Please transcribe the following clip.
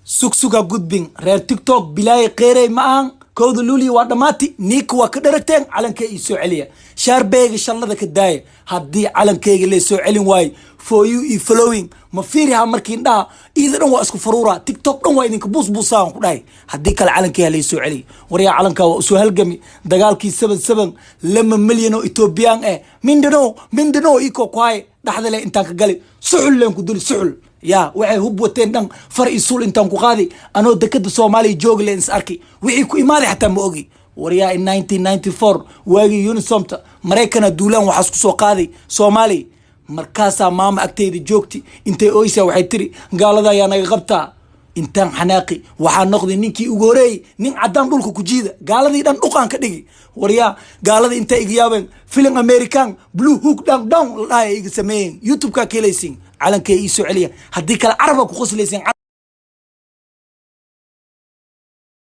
sugsuga gudbin reer tiktok bilaay qeeray maahan kooda luli waa dhamaati niku waa ka dharagteen calankay ii soo celiya shaarbeega shallada ka daaya haddii calankayga lee soo celin waayo for you e following ma fiiriha markiin dhaha iida dhan waa isku faruura tiktok dhan waa idinka buusbuusaan ku dhahay haddii kale calankayga lee soo celiya waryaa calankaa waa usoo halgami dagaalkii 7 lama milyan oo etoobiyaan mindano iko kuhay dhaxdale intaan ka gali suxul leen ku duli suxul يا وعي هب وتين دن فرق يسول انتان كو قادي انو دكد سومالي جوغ لينس اركي وحي كو امادي حتى ما اوغي وريا 1994 واغي يونسومتا مريكانا دولان waxaas ku soo qaaday Soomaali markaasa maama agteeda joogti intay oysa waxay tiri gaalada ayaa naga qabtaa intaan xanaaqi waxa noqday ninkii ugu horeeyay nin cadaan dhulka ku jiida gaaladii dhan dhuqan ka dhigi wariya gaalada intay iga yaabeen film American Blue Hook down la iga sameeyeen YouTube ka keeleysin calankay ii soo celiya haddii kale carab ku qoslaysin